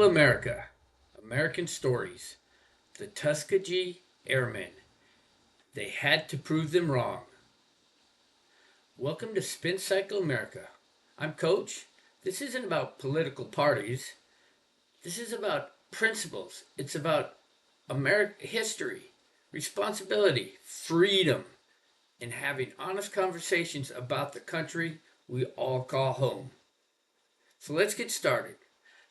America, American Stories, the Tuskegee Airmen. They had to prove them wrong. Welcome to Spin Cycle America. I'm Coach. This isn't about political parties. This is about principles. It's about American history, responsibility, freedom, and having honest conversations about the country we all call home. So let's get started.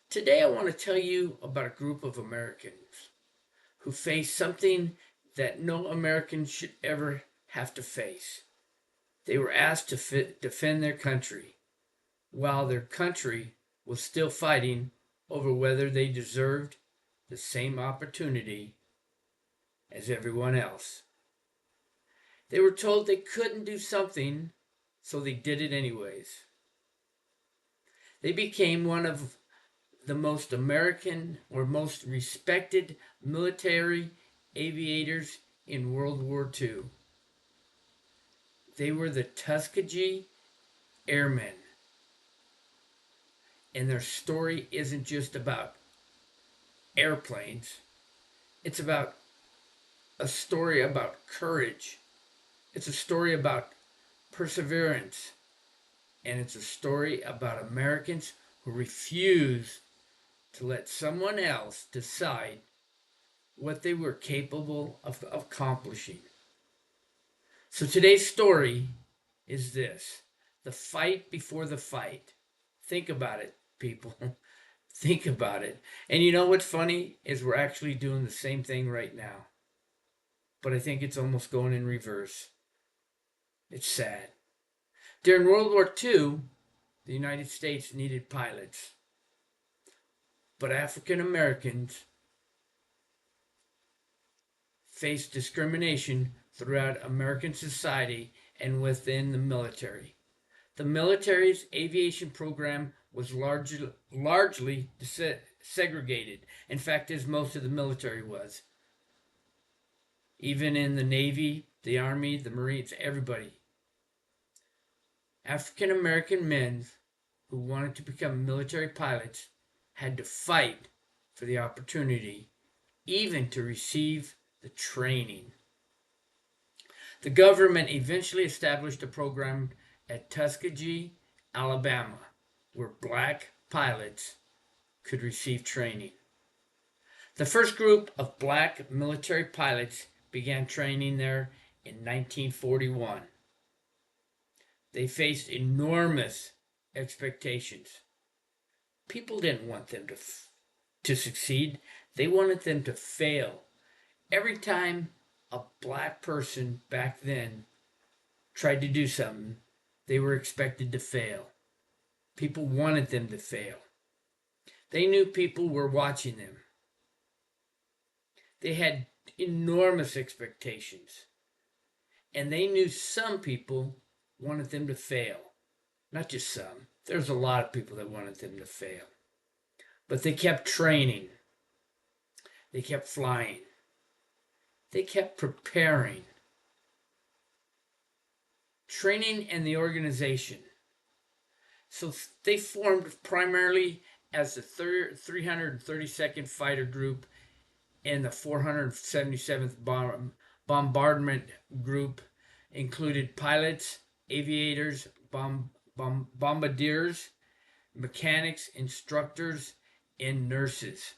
Today I want to tell you about a group of Americans who faced something that no American should ever have to face. They were asked to defend their country while their country was still fighting over whether they deserved the same opportunity as everyone else. They were told they couldn't do something, so they did it anyways. They became one of the most American or most respected military aviators in World War II. They were the Tuskegee Airmen. And their story isn't just about airplanes. It's about a story about courage. It's a story about perseverance. And it's a story about Americans who refuse to let someone else decide what they were capable of accomplishing. So today's story is this: the fight before the fight. Think about it, people. Think about it. And you know what's funny is we're actually doing the same thing right now. But I think it's almost going in reverse. It's sad. During World War II, the United States needed pilots. But African Americans faced discrimination throughout American society and within the military. The military's aviation program was largely segregated. In fact, as most of the military was. Even in the Navy, the Army, the Marines, everybody. African American men who wanted to become military pilots had to fight for the opportunity, even to receive the training. The government eventually established a program at Tuskegee, Alabama, where black pilots could receive training. The first group of black military pilots began training there in 1941. They faced enormous expectations. People didn't want them to succeed. They wanted them to fail. Every time a black person back then tried to do something, they were expected to fail. People wanted them to fail. They knew people were watching them. They had enormous expectations. And they knew some people wanted them to fail. Not just some. There's a lot of people that wanted them to fail. But they kept training. They kept flying. They kept preparing. Training and the organization. So they formed primarily as the 332nd Fighter Group and the 477th Bombardment Group. Included pilots, aviators, bombardiers, mechanics, instructors, and nurses.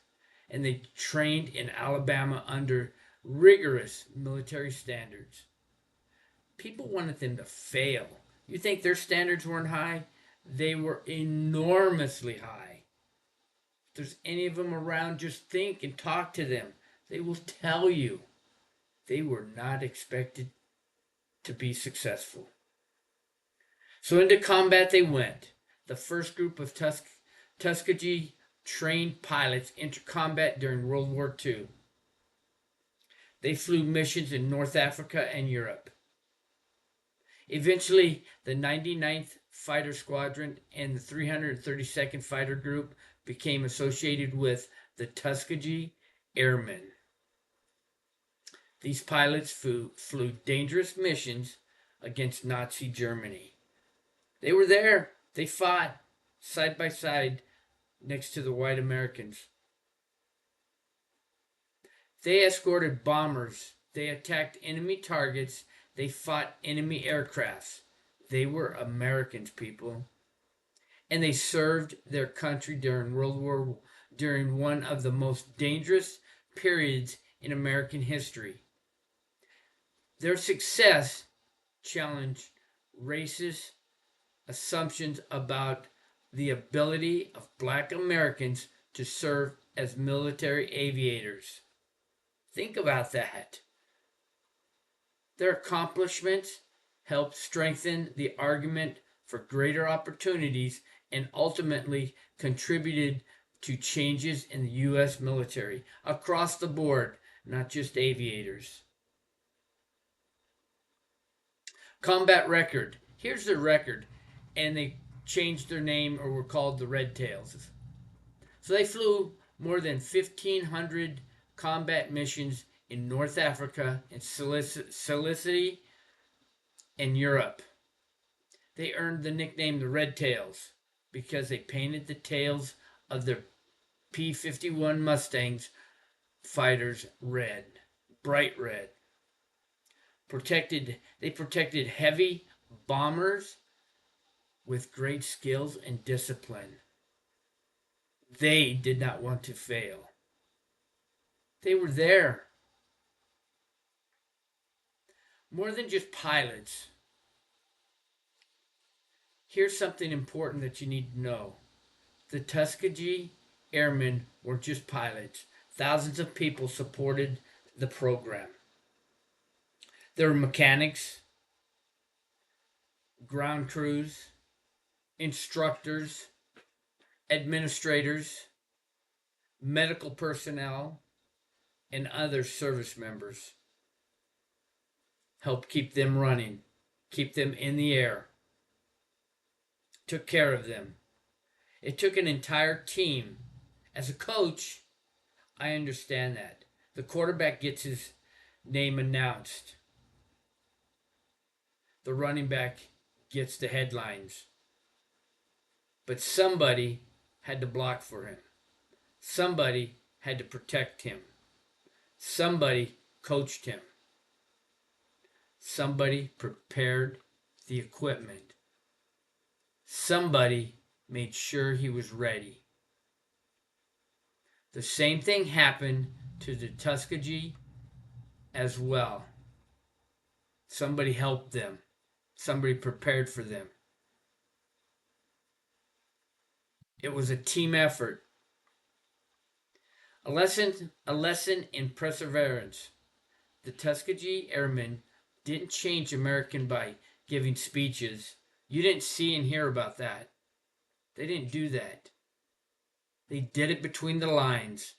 And they trained in Alabama under rigorous military standards. People wanted them to fail. You think their standards weren't high? They were enormously high. If there's any of them around, just think and talk to them. They will tell you they were not expected to be successful. So into combat they went. The first group of Tuskegee trained pilots entered combat during World War II. They flew missions in North Africa and Europe. Eventually, the 99th Fighter Squadron and the 332nd Fighter Group became associated with the Tuskegee Airmen. These pilots flew dangerous missions against Nazi Germany. They were there. They fought side by side next to the white Americans. They escorted bombers. They attacked enemy targets. They fought enemy aircrafts. They were Americans, people. And they served their country during one of the most dangerous periods in American history. Their success challenged racist assumptions about the ability of black Americans to serve as military aviators. Think about that. Their accomplishments helped strengthen the argument for greater opportunities and ultimately contributed to changes in the U.S. military across the board, not just aviators. Combat record. Here's their record, and they changed their name or were called the Red Tails. So they flew more than 1,500 combat missions in North Africa and Sicily and Europe. They earned the nickname the Red Tails because they painted the tails of their P-51 Mustangs fighters red, bright red. They protected heavy bombers with great skills and discipline. They did not want to fail. They were there. More than just pilots. Here's something important that you need to know. The Tuskegee Airmen weren't just pilots. Thousands of people supported the program. There were mechanics, ground crews, instructors, administrators, medical personnel, and other service members. Helped keep them running, keep them in the air, took care of them. It took an entire team. As a coach, I understand that. The quarterback gets his name announced. The running back gets the headlines. But somebody had to block for him. Somebody had to protect him. Somebody coached him. Somebody prepared the equipment. Somebody made sure he was ready. The same thing happened to the Tuskegee as well. Somebody helped them. Somebody prepared for them. It was a team effort. A lesson in perseverance. The Tuskegee Airmen didn't change American by giving speeches. You didn't see and hear about that. They didn't do that. They did it between the lines,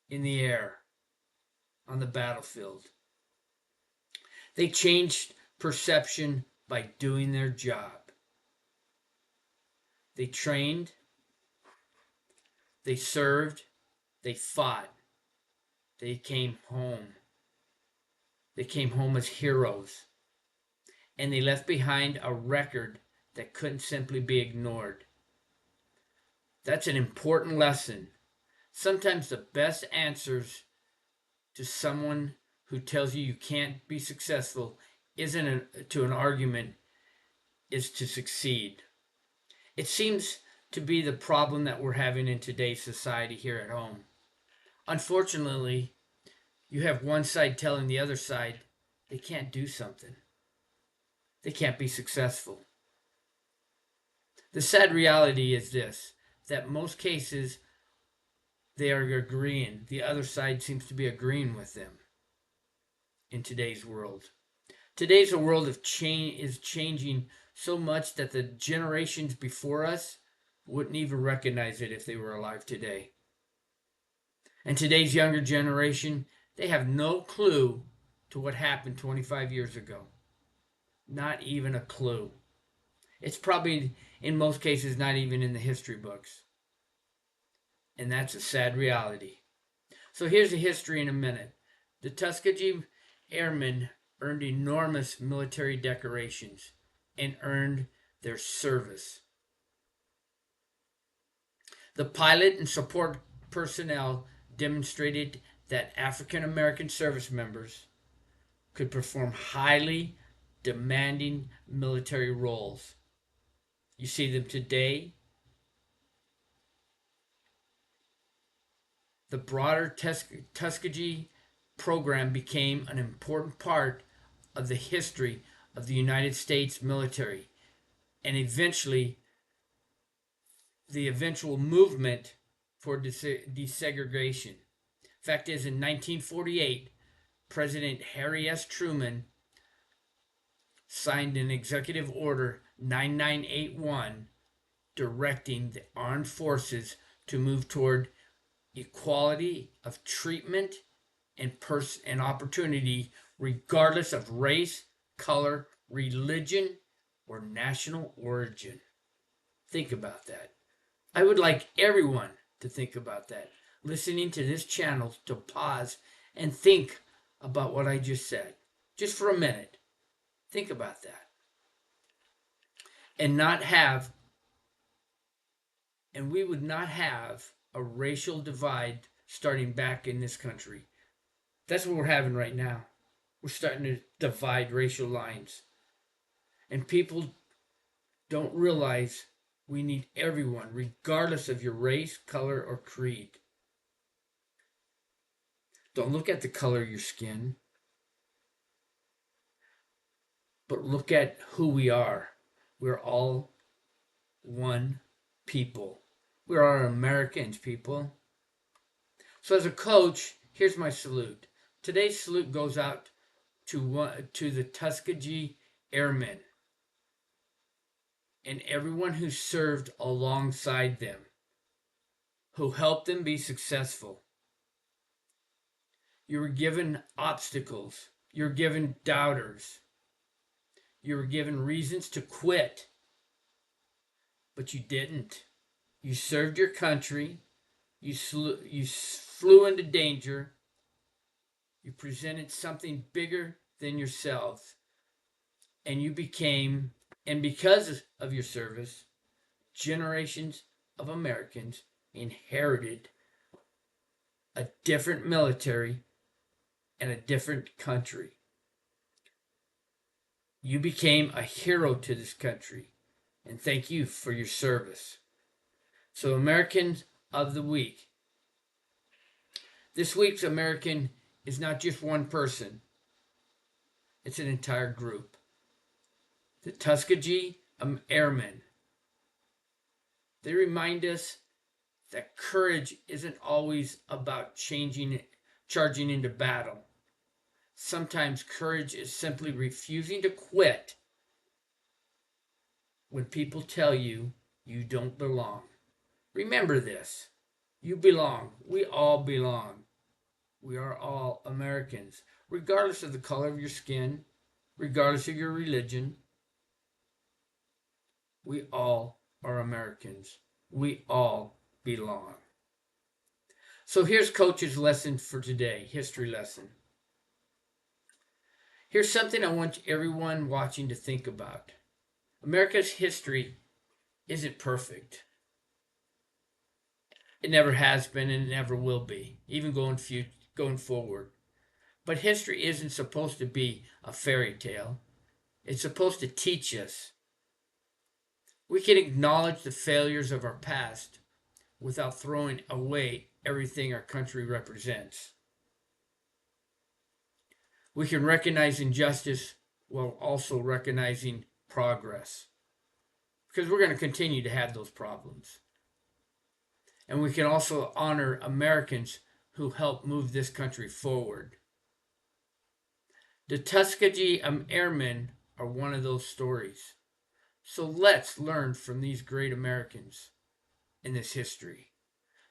in the air, on the battlefield. They changed perception by doing their job. They trained, they served, they fought, they came home. They came home as heroes. And they left behind a record that couldn't simply be ignored. That's an important lesson. Sometimes the best answers to someone who tells you can't be successful to an argument is to succeed. It seems to be the problem that we're having in today's society here at home. Unfortunately, you have one side telling the other side they can't do something. They can't be successful. The sad reality is this, that most cases they are agreeing. The other side seems to be agreeing with them in today's world. Today's world is changing so much that the generations before us wouldn't even recognize it if they were alive today. And today's younger generation, they have no clue to what happened 25 years ago. Not even a clue. It's probably, in most cases, not even in the history books. And that's a sad reality. So here's the history in a minute. The Tuskegee Airmen earned enormous military decorations and earned their service. The pilot and support personnel demonstrated that African American service members could perform highly demanding military roles. You see them today. The broader Tuskegee program became an important part of the history of the United States military and eventually the eventual movement for desegregation. Fact is, in 1948, President Harry S. Truman signed an Executive Order 9981 directing the armed forces to move toward equality of treatment and opportunity regardless of race, color, religion, or national origin. Think about that. I would like everyone to think about that. Listening to this channel to pause and think about what I just said. Just for a minute. Think about that. And we would not have a racial divide starting back in this country. That's what we're having right now. We're starting to divide racial lines. And people don't realize we need everyone, regardless of your race, color, or creed. Don't look at the color of your skin, but look at who we are. We're all one people. We are Americans, people. So as a coach, here's my salute. Today's salute goes out to the Tuskegee Airmen and everyone who served alongside them, who helped them be successful. You were given obstacles. You were given doubters. You were given reasons to quit, but you didn't. You served your country. You flew into danger. You presented something bigger than yourselves. And you became, and because of your service, generations of Americans inherited a different military and a different country. You became a hero to this country, and thank you for your service. So, Americans of the Week. This week's American is not just one person, it's an entire group. The Tuskegee Airmen. They remind us that courage isn't always about charging into battle. Sometimes courage is simply refusing to quit when people tell you you don't belong. Remember this. You belong. We all belong. We are all Americans, regardless of the color of your skin, regardless of your religion. We all are Americans. We all belong. So here's Coach's lesson for today, history lesson. Here's something I want everyone watching to think about. America's history isn't perfect. It never has been and it never will be, even going forward. But history isn't supposed to be a fairy tale. It's supposed to teach us. We can acknowledge the failures of our past without throwing away everything our country represents. We can recognize injustice while also recognizing progress, because we're going to continue to have those problems. And we can also honor Americans who helped move this country forward. The Tuskegee Airmen are one of those stories. So let's learn from these great Americans in this history.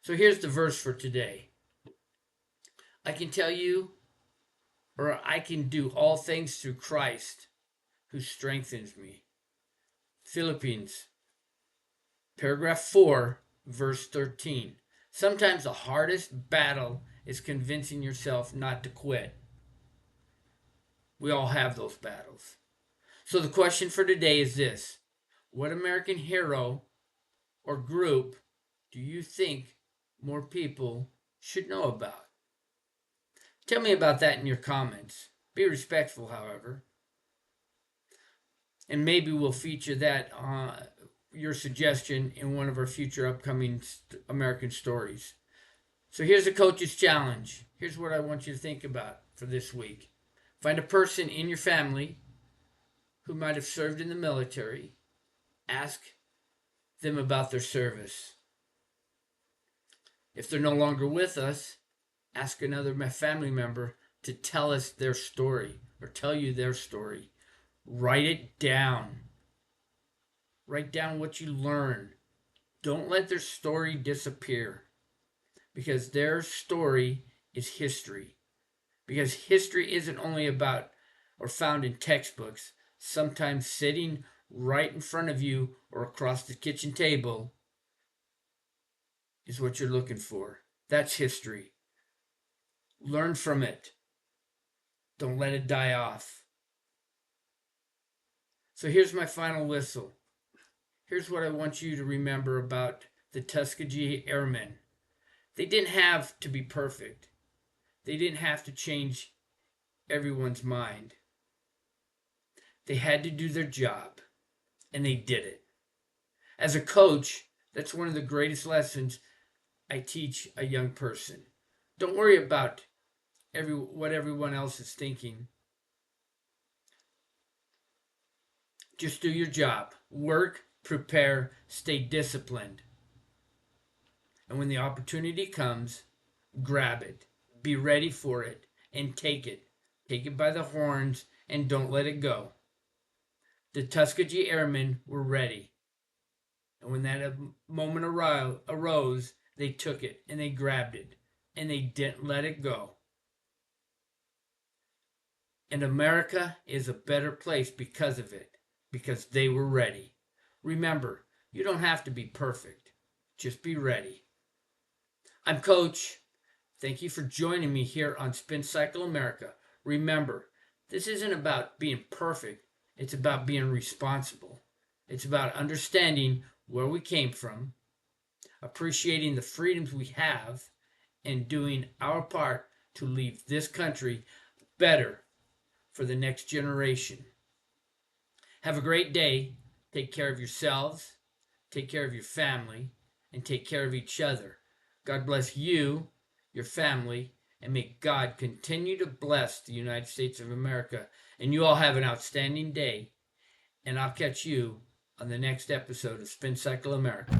So here's the verse for today. I can tell you, or I can do all things through Christ who strengthens me. Philippians, paragraph 4, verse 13. Sometimes the hardest battle is convincing yourself not to quit. We all have those battles. So the question for today is this. What American hero or group do you think more people should know about? Tell me about that in your comments. Be respectful, however. And maybe we'll feature that your suggestion in one of our future upcoming American stories. So here's a coach's challenge. Here's what I want you to think about for this week. Find a person in your family who might have served in the military. Ask them about their service. If they're no longer with us, ask another family member to tell us their story or tell you their story. Write it down. Write down what you learn. Don't let their story disappear, because their story is history. Because history isn't only about or found in textbooks. Sometimes sitting right in front of you or across the kitchen table is what you're looking for. That's history. Learn from it. Don't let it die off. So here's my final whistle. Here's what I want you to remember about the Tuskegee Airmen. They didn't have to be perfect. They didn't have to change everyone's mind. They had to do their job, and they did it. As a coach, that's one of the greatest lessons I teach a young person. Don't worry about what everyone else is thinking. Just do your job. Work, prepare, stay disciplined. And when the opportunity comes, grab it. Be ready for it and take it. Take it by the horns and don't let it go. The Tuskegee Airmen were ready. And when that moment arose, they took it and they grabbed it and they didn't let it go. And America is a better place because of it, because they were ready. Remember, you don't have to be perfect. Just be ready. I'm Coach. Thank you for joining me here on Spin Cycle America. Remember, this isn't about being perfect. It's about being responsible. It's about understanding where we came from, appreciating the freedoms we have, and doing our part to leave this country better for the next generation. Have a great day. Take care of yourselves, take care of your family, and take care of each other. God bless you, your family, and may God continue to bless the United States of America. And you all have an outstanding day. And I'll catch you on the next episode of Spin Cycle America.